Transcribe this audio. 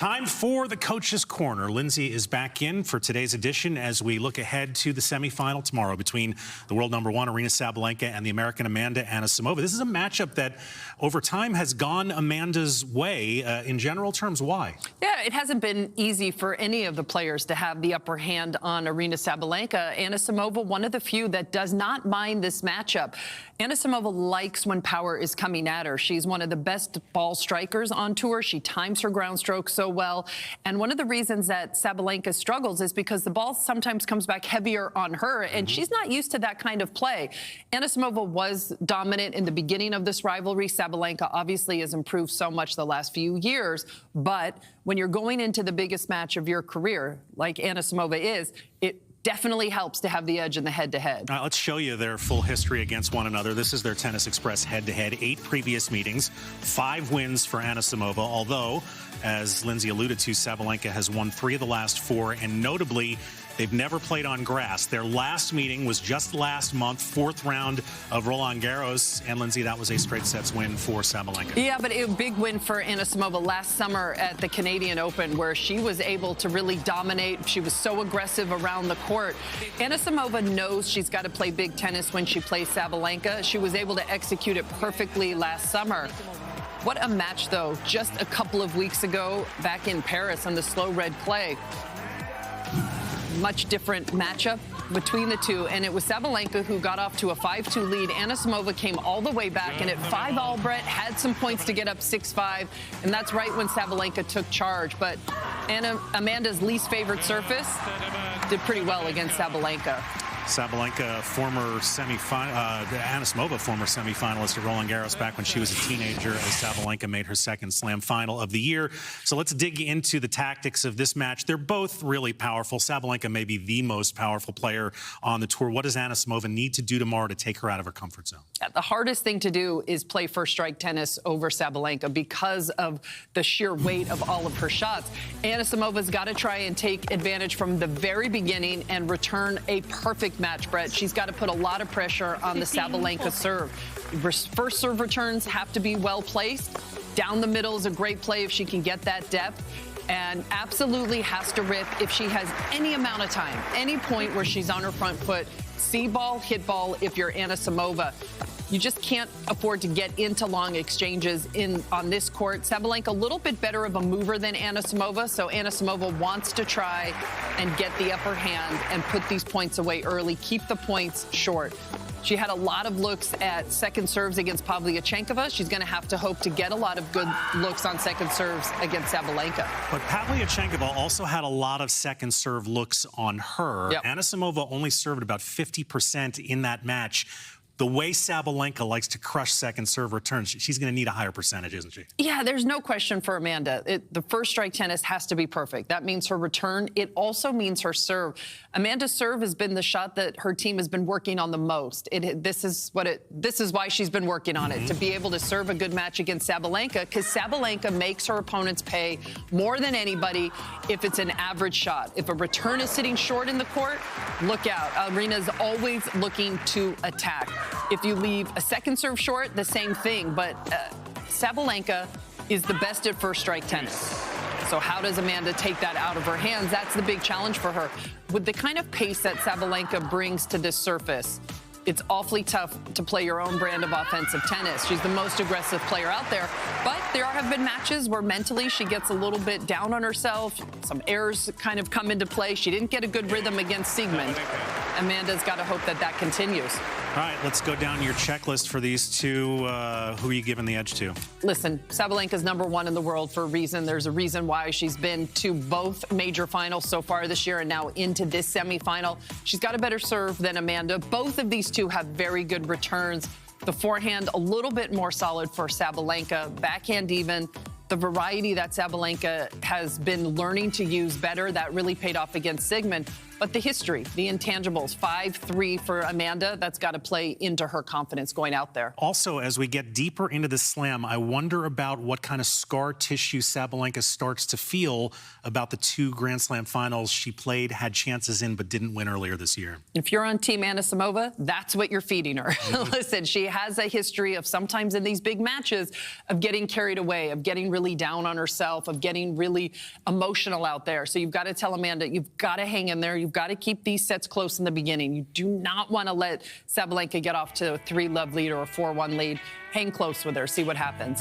Time for the Coach's Corner. Lindsay is back in for today's edition as we look ahead to the semifinal tomorrow between the world number one, Aryna Sabalenka, and the American Amanda Anisimova. This is a matchup that over time has gone Amanda's way. In general terms, why? Yeah, it hasn't been easy for any of the players to have the upper hand on Aryna Sabalenka. Anisimova, one of the few that does not mind this matchup. Anisimova likes when power is coming at her. She's one of the best ball strikers on tour. She times her ground stroke so well. And one of the reasons that Sabalenka struggles is because the ball sometimes comes back heavier on her, and she's not used to that kind of play. Anisimova was dominant in the beginning of this rivalry. Sabalenka obviously has improved so much the last few years, but when you're going into the biggest match of your career, like Anisimova is, it definitely helps to have the edge in the head-to-head. Let's show you their full history against one another. This is their Tennis Express head-to-head. 8 previous meetings, 5 wins for Anisimova, although, as Lindsay alluded to, Sabalenka has won 3 of the last 4, and notably, they've never played on grass. Their last meeting was just last month, 4th round of Roland Garros, and Lindsay, that was a straight sets win for Sabalenka. Yeah, but a big win for Anisimova last summer at the Canadian Open, where she was able to really dominate. She was so aggressive around the court. Anisimova knows she's got to play big tennis when she plays Sabalenka. She was able to execute it perfectly last summer. What a match, though, just a couple of weeks ago back in Paris on the slow red clay. Much different matchup between the two, and it was Sabalenka who got off to a 5-2 lead. Anisimova came all the way back, and at 5-all, Brett had some points to get up 6-5, and that's right when Sabalenka took charge. But Amanda's least favorite surface did pretty well against Sabalenka. Sabalenka, former Anisimova, former semifinalist at Roland Garros back when she was a teenager, as Sabalenka made her second slam final of the year. So let's dig into the tactics of this match. They're both really powerful. Sabalenka may be the most powerful player on the tour. What does Anisimova need to do tomorrow to take her out of her comfort zone? The hardest thing to do is play first strike tennis over Sabalenka because of the sheer weight of all of her shots. Anisimova's got to try and take advantage from the very beginning and return a perfect match, Brett. She's got to put a lot of pressure on the Sabalenka serve. First serve returns have to be well placed. Down the middle is a great play if she can get that depth. And absolutely has to rip if she has any amount of time, any point where she's on her front foot. See ball, hit ball if you're Anisimova. You just can't afford to get into long exchanges on this court. Sabalenka a little bit better of a mover than Anisimova, so Anisimova wants to try and get the upper hand and put these points away early, keep the points short. She had a lot of looks at second serves against Pavlyuchenkova. She's going to have to hope to get a lot of good looks on second serves against Sabalenka. But Pavlyuchenkova also had a lot of second serve looks on her. Yep. Anisimova only served about 50% in that match. The way Sabalenka likes to crush second serve returns, she's going to need a higher percentage, isn't she? Yeah, there's no question for Amanda. The first strike tennis has to be perfect. That means her return. It also means her serve. Amanda's serve has been the shot that her team has been working on the most. This is why she's been working on it, to be able to serve a good match against Sabalenka, because Sabalenka makes her opponents pay more than anybody if it's an average shot. If a return is sitting short in the court, look out. Aryna's always looking to attack. If you leave a second serve short, the same thing. But Sabalenka is the best at first strike tennis. So how does Amanda take that out of her hands? That's the big challenge for her. With the kind of pace that Sabalenka brings to this surface, it's awfully tough to play your own brand of offensive tennis. She's the most aggressive player out there. But there have been matches where mentally she gets a little bit down on herself. Some errors kind of come into play. She didn't get a good rhythm against Siegmund. Amanda's got to hope that that continues. All right, let's go down your checklist for these two. Who are you giving the edge to? Listen, Sabalenka's #1 in the world for a reason. There's a reason why she's been to both major finals so far this year and now into this semifinal. She's got a better serve than Amanda. Both of these two have very good returns. The forehand a little bit more solid for Sabalenka. Backhand even. The variety that Sabalenka has been learning to use better, that really paid off against Siegmund. But the history, the intangibles, 5-3 for Amanda, that's got to play into her confidence going out there. Also, as we get deeper into the slam, I wonder about what kind of scar tissue Sabalenka starts to feel about the 2 Grand Slam finals she played, had chances in, but didn't win earlier this year. If you're on Team Anisimova, that's what you're feeding her. Listen, she has a history of sometimes in these big matches of getting carried away, of getting really really down on herself, of getting really emotional out there. So you've got to tell Amanda, you've got to hang in there. You've got to keep these sets close in the beginning. You do not want to let Sabalenka get off to a 3-love lead or a 4-1 lead. Hang close with her. See what happens.